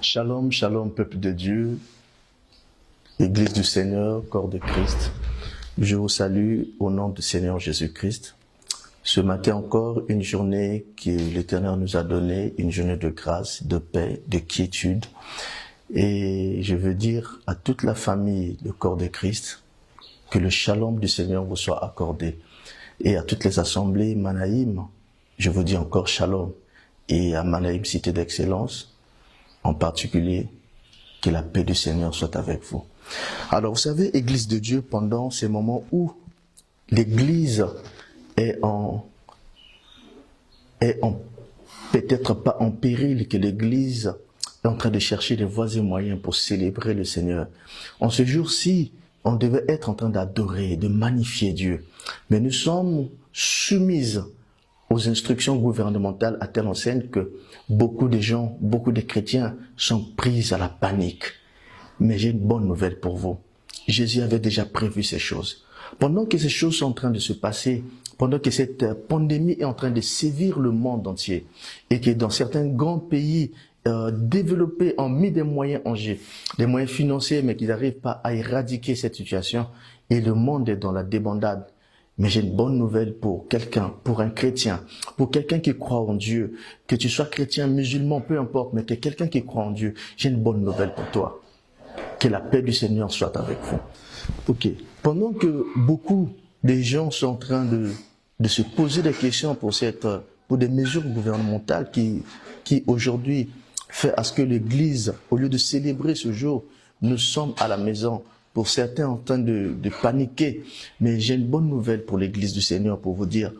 Shalom, shalom, peuple de Dieu, Église du Seigneur, corps de Christ. Je vous salue au nom du Seigneur Jésus-Christ. Ce matin encore, une journée que l'Éternel nous a donnée, une journée de grâce, de paix, de quiétude. Et je veux dire à toute la famille, le corps de Christ, que le shalom du Seigneur vous soit accordé. Et à toutes les assemblées Manaïm, je vous dis encore shalom. Et à Manaïm Cité d'Excellence, en particulier, que la paix du Seigneur soit avec vous. Alors, vous savez, Église de Dieu, pendant ces moments où l'Église est peut-être pas en péril, que l'Église est en train de chercher des voies et moyens pour célébrer le Seigneur. En ce jour-ci, on devait être en train d'adorer, de magnifier Dieu. Mais nous sommes soumises aux instructions gouvernementales à telle enseigne que beaucoup de gens, beaucoup de chrétiens sont pris à la panique. Mais j'ai une bonne nouvelle pour vous. Jésus avait déjà prévu ces choses. Pendant que ces choses sont en train de se passer, pendant que cette pandémie est en train de sévir le monde entier, et que dans certains grands pays développés ont mis des moyens en jeu, des moyens financiers, mais qu'ils n'arrivent pas à éradiquer cette situation, et le monde est dans la débandade. Mais j'ai une bonne nouvelle pour quelqu'un, pour un chrétien, pour quelqu'un qui croit en Dieu, que tu sois chrétien, musulman, peu importe, mais que quelqu'un qui croit en Dieu, j'ai une bonne nouvelle pour toi. Que la paix du Seigneur soit avec vous. Ok. Pendant que beaucoup de gens sont en train de se poser des questions pour des mesures gouvernementales qui aujourd'hui fait à ce que l'Église, au lieu de célébrer ce jour, nous sommes à la maison. Pour certains en train de paniquer. Mais j'ai une bonne nouvelle pour l'Église du Seigneur pour vous dire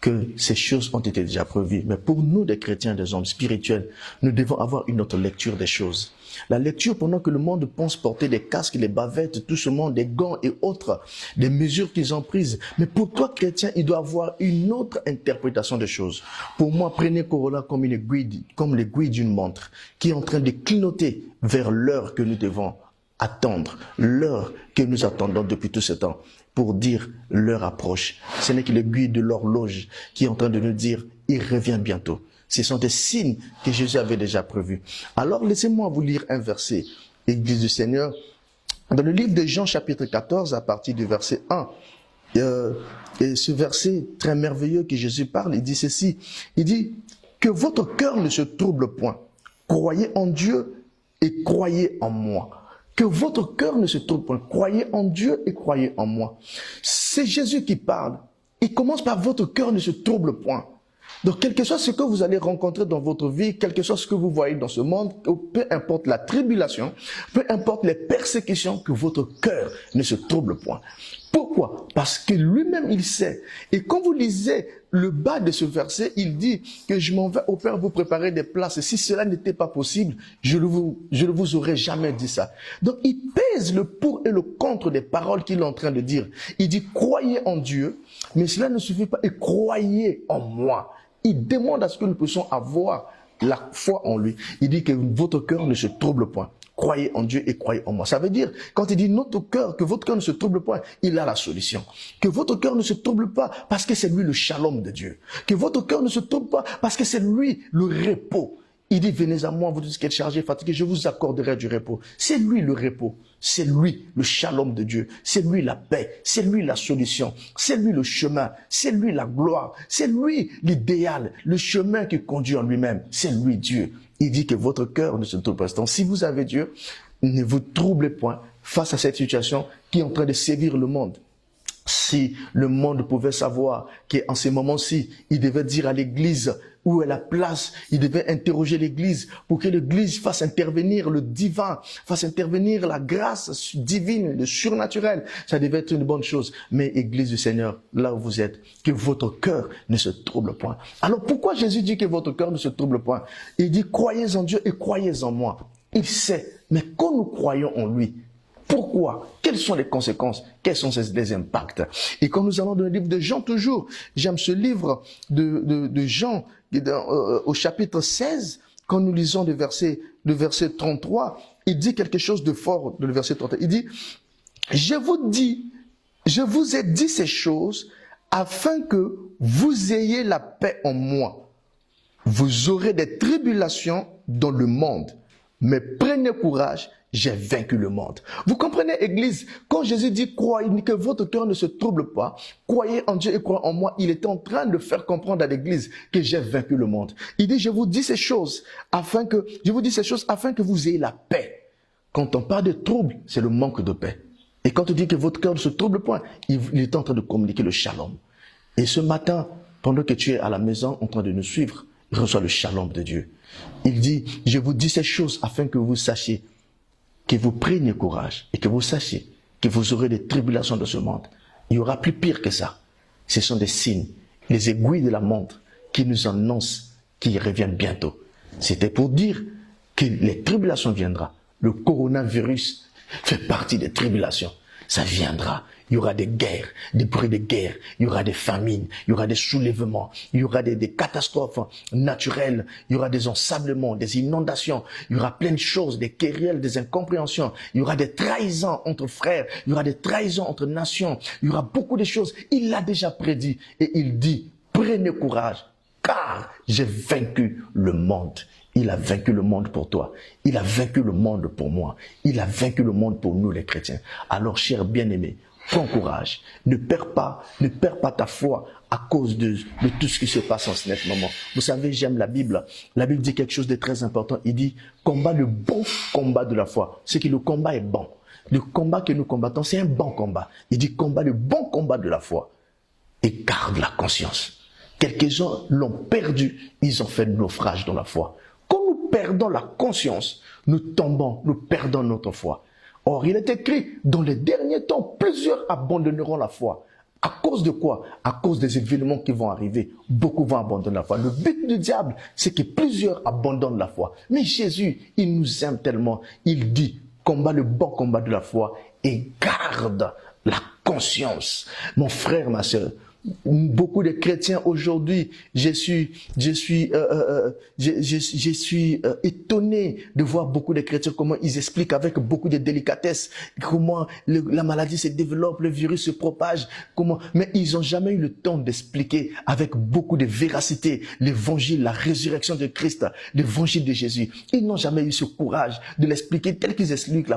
que ces choses ont été déjà prévues. Mais pour nous, des chrétiens, des hommes spirituels, nous devons avoir une autre lecture des choses. La lecture, pendant que le monde pense porter des casques, les bavettes, tout ce monde, des gants et autres, des mesures qu'ils ont prises. Mais pour toi, chrétien, il doit avoir une autre interprétation des choses. Pour moi, prenez Corolla comme l'aiguille d'une montre qui est en train de clignoter vers l'heure que nous devons attendre, l'heure que nous attendons depuis tout ce temps, pour dire l'heure approche. Ce n'est que l'aiguille de l'horloge qui est en train de nous dire, il revient bientôt. Ce sont des signes que Jésus avait déjà prévus. Alors laissez-moi vous lire un verset, Église du Seigneur, dans le livre de Jean chapitre 14 à partir du verset 1. Et ce verset très merveilleux que Jésus parle, il dit ceci, il dit que votre cœur ne se trouble point. Croyez en Dieu et croyez en moi. Que votre cœur ne se trouble point. Croyez en Dieu et croyez en moi. C'est Jésus qui parle. Il commence par votre cœur ne se trouble point. Donc, quel que soit ce que vous allez rencontrer dans votre vie, quel que soit ce que vous voyez dans ce monde, peu importe la tribulation, peu importe les persécutions, que votre cœur ne se trouble point. Pourquoi? Parce que lui-même, il sait. Et quand vous lisez le bas de ce verset, il dit que je m'en vais au Père vous préparer des places. Et si cela n'était pas possible, je ne vous aurais jamais dit ça. Donc, il pèse le pour et le contre des paroles qu'il est en train de dire. Il dit, croyez en Dieu, mais cela ne suffit pas. Et croyez en moi. Il demande à ce que nous puissions avoir la foi en lui. Il dit que votre cœur ne se trouble point. Croyez en Dieu et croyez en moi. Ça veut dire, quand il dit notre cœur, que votre cœur ne se trouble pas, il a la solution. Que votre cœur ne se trouble pas parce que c'est lui le shalom de Dieu. Que votre cœur ne se trouble pas parce que c'est lui le repos. Il dit, venez à moi, vous qui êtes chargés, fatigués, je vous accorderai du repos. C'est lui le repos. C'est lui le shalom de Dieu. C'est lui la paix. C'est lui la solution. C'est lui le chemin. C'est lui la gloire. C'est lui l'idéal. Le chemin qui conduit en lui-même. C'est lui Dieu. Il dit que votre cœur ne se trouble pas. Donc, si vous avez Dieu, ne vous troublez point face à cette situation qui est en train de sévir le monde. Si le monde pouvait savoir qu'en ces moments-ci, il devait dire à l'Église où est la place, il devait interroger l'Église pour que l'Église fasse intervenir le divin, fasse intervenir la grâce divine, le surnaturel. Ça devait être une bonne chose. Mais Église du Seigneur, là où vous êtes, que votre cœur ne se trouble point. Alors pourquoi Jésus dit que votre cœur ne se trouble point? Il dit, croyez en Dieu et croyez en moi. Il sait, mais quand nous croyons en lui, pourquoi? Quelles sont les conséquences? Quels sont les impacts? Et quand nous allons dans le livre de Jean toujours, j'aime ce livre de Jean, au chapitre 16, quand nous lisons le verset 33, il dit quelque chose de fort dans le verset 33. Il dit, je vous ai dit ces choses afin que vous ayez la paix en moi. Vous aurez des tribulations dans le monde, Mais prenez courage, j'ai vaincu le monde. Vous comprenez, Église, quand Jésus dit croyez, que votre cœur ne se trouble pas, croyez en Dieu et croyez en moi, il est en train de faire comprendre à l'Église que j'ai vaincu le monde. Il dit, je vous dis ces choses afin que vous ayez la paix. Quand on parle de trouble, c'est le manque de paix. Et quand on dit que votre cœur ne se trouble point, il est en train de communiquer le shalom. Et ce matin, pendant que tu es à la maison en train de nous suivre, reçois le shalom de Dieu. Il dit, je vous dis ces choses afin que vous sachiez, que vous preniez courage et que vous sachiez que vous aurez des tribulations de ce monde. Il y aura plus pire que ça. Ce sont des signes, les aiguilles de la montre qui nous annoncent qu'il revient bientôt. C'était pour dire que les tribulations viendront. Le coronavirus fait partie des tribulations. Ça viendra. Il y aura des guerres, des bruits de guerre, il y aura des famines, il y aura des soulèvements, il y aura des catastrophes naturelles, il y aura des ensablements, des inondations, il y aura plein de choses, des querelles, des incompréhensions, il y aura des trahisons entre frères, il y aura des trahisons entre nations, il y aura beaucoup de choses. Il l'a déjà prédit et il dit, prenez courage, car j'ai vaincu le monde. Il a vaincu le monde pour toi. Il a vaincu le monde pour moi. Il a vaincu le monde pour nous les chrétiens. Alors, chers bien-aimés, prends courage. Ne perds pas ta foi à cause de tout ce qui se passe en ce moment. Vous savez, j'aime la Bible. La Bible dit quelque chose de très important. Il dit, combat le bon combat de la foi. C'est que le combat est bon. Le combat que nous combattons, c'est un bon combat. Il dit, combat le bon combat de la foi. Et garde la conscience. Quelques-uns l'ont perdu. Ils ont fait naufrage dans la foi. Quand nous perdons la conscience, nous tombons, nous perdons notre foi. Or, il est écrit, dans les derniers temps, plusieurs abandonneront la foi. À cause de quoi? À cause des événements qui vont arriver. Beaucoup vont abandonner la foi. Le but du diable, c'est que plusieurs abandonnent la foi. Mais Jésus, il nous aime tellement. Il dit, combat le bon combat de la foi et garde la conscience. Mon frère, ma soeur, beaucoup de chrétiens aujourd'hui, je suis étonné de voir beaucoup de chrétiens comment ils expliquent avec beaucoup de délicatesse comment la maladie se développe, le virus se propage, mais ils n'ont jamais eu le temps d'expliquer avec beaucoup de véracité l'évangile, la résurrection de Christ, l'évangile de Jésus. Ils n'ont jamais eu ce courage de l'expliquer tel qu'ils expliquent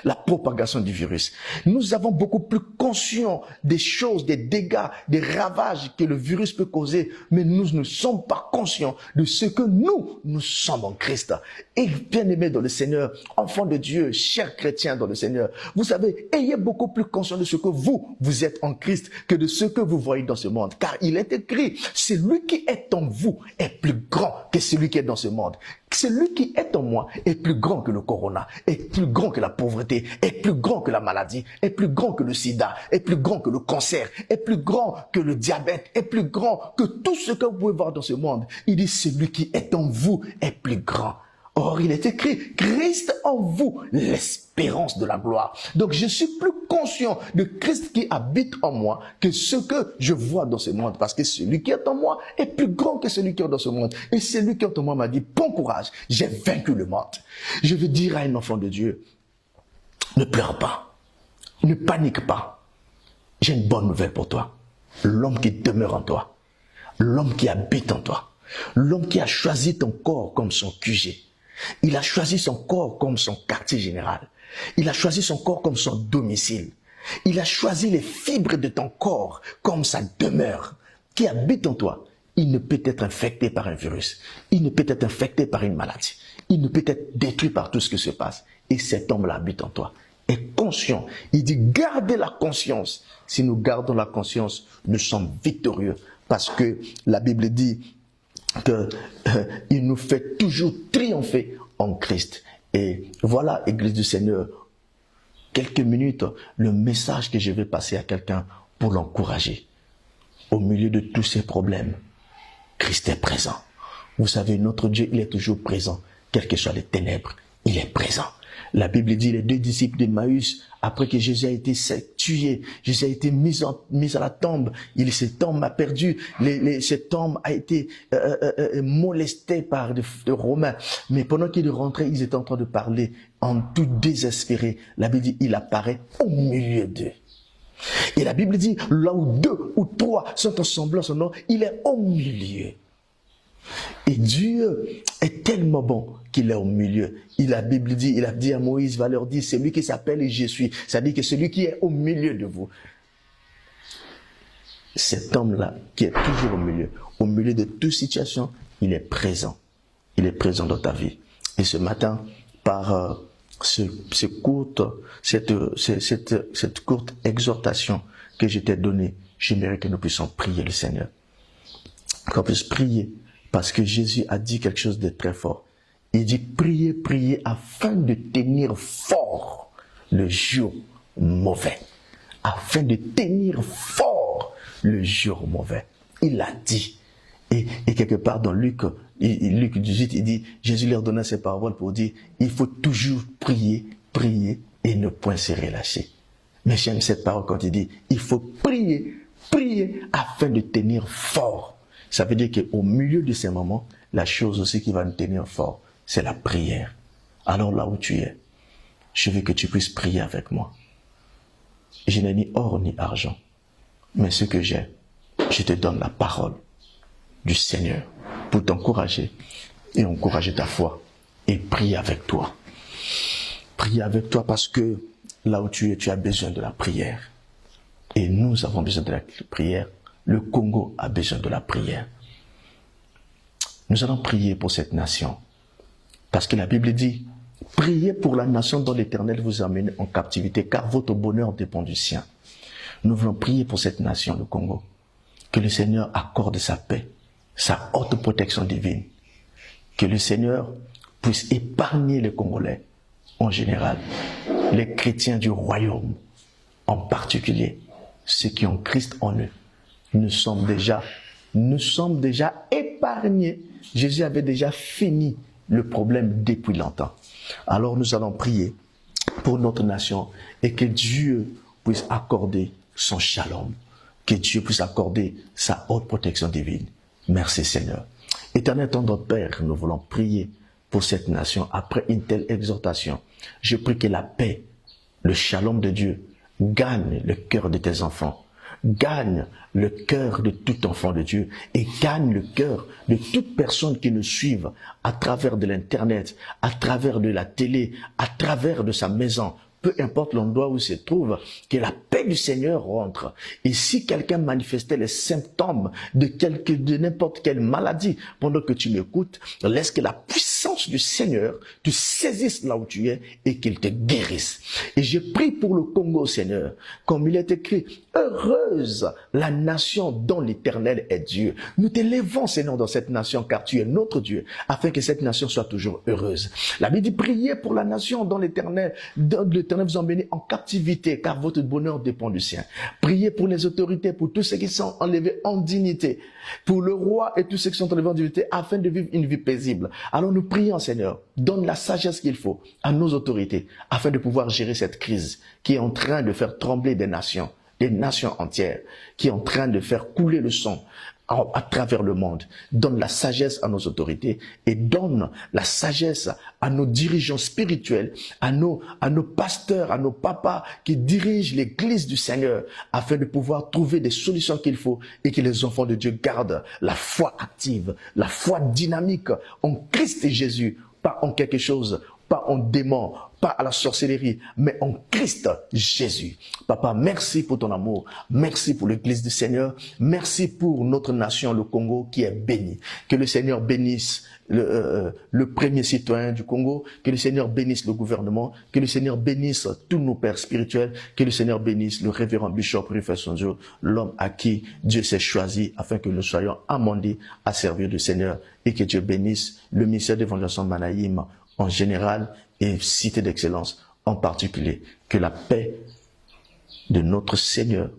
la propagation du virus. Nous avons beaucoup plus conscience des choses, des dégâts, des ravages que le virus peut causer, mais nous ne sommes pas conscients de ce que nous sommes en Christ. Et bien-aimés dans le Seigneur, enfants de Dieu, chers chrétiens dans le Seigneur, vous savez, ayez beaucoup plus conscience de ce que vous êtes en Christ que de ce que vous voyez dans ce monde. Car il est écrit, celui qui est en vous est plus grand que celui qui est dans ce monde. Celui qui est en moi est plus grand que le corona, est plus grand que la pauvreté, est plus grand que la maladie, est plus grand que le sida, est plus grand que le cancer, est plus grand que le diabète, est plus grand que tout ce que vous pouvez voir dans ce monde. Il dit, celui qui est en vous est plus grand. Or, il est écrit, Christ en vous, l'espérance de la gloire. Donc, je suis plus conscient de Christ qui habite en moi que ce que je vois dans ce monde. Parce que celui qui est en moi est plus grand que celui qui est dans ce monde. Et celui qui est en moi m'a dit, bon courage, j'ai vaincu le monde. Je veux dire à un enfant de Dieu, ne pleure pas, ne panique pas. J'ai une bonne nouvelle pour toi. L'homme qui demeure en toi, l'homme qui habite en toi, l'homme qui a choisi ton corps comme son QG. Il a choisi son corps comme son quartier général. Il a choisi son corps comme son domicile. Il a choisi les fibres de ton corps comme sa demeure qui habite en toi. Il ne peut être infecté par un virus. Il ne peut être infecté par une maladie. Il ne peut être détruit par tout ce qui se passe. Et cet homme-là habite en toi. Est conscient. Il dit, gardez la conscience. Si nous gardons la conscience, nous sommes victorieux. Parce que la Bible dit qu'il nous fait toujours triompher en Christ. Et voilà, Église du Seigneur, quelques minutes, le message que je vais passer à quelqu'un pour l'encourager. Au milieu de tous ces problèmes, Christ est présent. Vous savez, notre Dieu, il est toujours présent. Quelles que soient les ténèbres, il est présent. La Bible dit, les deux disciples d'Emmaüs, après que Jésus a été tué, Jésus a été mis à la tombe, cet homme a perdu, cet homme a été molesté par des Romains. Mais pendant qu'il rentrait, ils étaient en train de parler en tout désespéré. La Bible dit, il apparaît au milieu d'eux. Et la Bible dit, là où deux ou trois sont ensemble en son nom, il est au milieu. Et Dieu est tellement bon qu'il est au milieu. La Bible dit, il a dit à Moïse, il va leur dire, c'est lui qui s'appelle Je suis. C'est-à-dire que celui qui est au milieu de vous. Cet homme-là, qui est toujours au milieu de toute situation, il est présent. Il est présent dans ta vie. Et ce matin, par cette courte exhortation que je t'ai donnée, j'aimerais que nous puissions prier le Seigneur. Qu'on puisse prier, parce que Jésus a dit quelque chose de très fort. Il dit, priez, priez, afin de tenir fort le jour mauvais. Afin de tenir fort le jour mauvais. Il l'a dit. Et quelque part dans Luc 18, il dit, Jésus leur donna ces paroles pour dire, il faut toujours prier, prier et ne point se relâcher. Mais j'aime cette parole quand il dit, il faut prier, prier afin de tenir fort. Ça veut dire qu'au milieu de ces moments, la chose aussi qui va nous tenir fort, c'est la prière. Alors là où tu es, je veux que tu puisses prier avec moi. Je n'ai ni or ni argent, mais ce que j'ai, je te donne la parole du Seigneur pour t'encourager et encourager ta foi et prier avec toi. Prier avec toi parce que là où tu es, tu as besoin de la prière. Et nous avons besoin de la prière. Le Congo a besoin de la prière. Nous allons prier pour cette nation. Parce que la Bible dit, priez pour la nation dont l'Éternel vous a amené en captivité, car votre bonheur dépend du sien. Nous voulons prier pour cette nation, le Congo. Que le Seigneur accorde sa paix, sa haute protection divine. Que le Seigneur puisse épargner les Congolais en général, les chrétiens du royaume en particulier, ceux qui ont Christ en eux. Nous sommes déjà épargnés. Jésus avait déjà fini le problème depuis longtemps. Alors nous allons prier pour notre nation et que Dieu puisse accorder son shalom, que Dieu puisse accorder sa haute protection divine. Merci Seigneur. Éternel tendre Père, nous voulons prier pour cette nation après une telle exhortation. Je prie que la paix, le shalom de Dieu gagne le cœur de tes enfants, gagne le cœur de tout enfant de Dieu et gagne le cœur de toute personne qui nous suive à travers de l'internet, à travers de la télé, à travers de sa maison. Peu importe l'endroit où il se trouve, que la paix du Seigneur rentre. Et si quelqu'un manifestait les symptômes de n'importe quelle maladie, pendant que tu m'écoutes, laisse que la puissance du Seigneur te saisisse là où tu es et qu'il te guérisse. Et je prie pour le Congo, Seigneur, comme il est écrit, heureuse la nation dont l'Éternel est Dieu. Nous t'élèvons, Seigneur, dans cette nation, car tu es notre Dieu, afin que cette nation soit toujours heureuse. La Bible dit, priez pour la nation dont l'Éternel vous emmenez en captivité, car votre bonheur dépend du sien. Priez pour les autorités, pour tous ceux qui sont enlevés en dignité, pour le roi et tous ceux qui sont enlevés en dignité, afin de vivre une vie paisible. Alors nous prions, Seigneur, donne la sagesse qu'il faut à nos autorités, afin de pouvoir gérer cette crise qui est en train de faire trembler des nations entières, qui est en train de faire couler le sang à travers le monde. Donne la sagesse à nos autorités et donne la sagesse à nos dirigeants spirituels, à nos pasteurs, à nos papas qui dirigent l'église du Seigneur, afin de pouvoir trouver des solutions qu'il faut et que les enfants de Dieu gardent la foi active, la foi dynamique en Christ Jésus, pas en quelque chose, pas en démon, pas à la sorcellerie, mais en Christ Jésus. Papa, merci pour ton amour. Merci pour l'église du Seigneur. Merci pour notre nation, le Congo, qui est bénie. Que le Seigneur bénisse le premier citoyen du Congo. Que le Seigneur bénisse le gouvernement. Que le Seigneur bénisse tous nos pères spirituels. Que le Seigneur bénisse le révérend Bishop Rufus Sonjo, l'homme à qui Dieu s'est choisi afin que nous soyons amendés à servir le Seigneur. Et que Dieu bénisse le ministère d'évangélisation Manaïm en général et Cité d'Excellence en particulier. Que la paix de notre Seigneur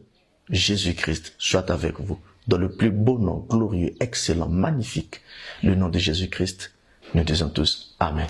Jésus-Christ soit avec vous. Dans le plus beau nom, glorieux, excellent, magnifique, le nom de Jésus-Christ, nous disons tous Amen.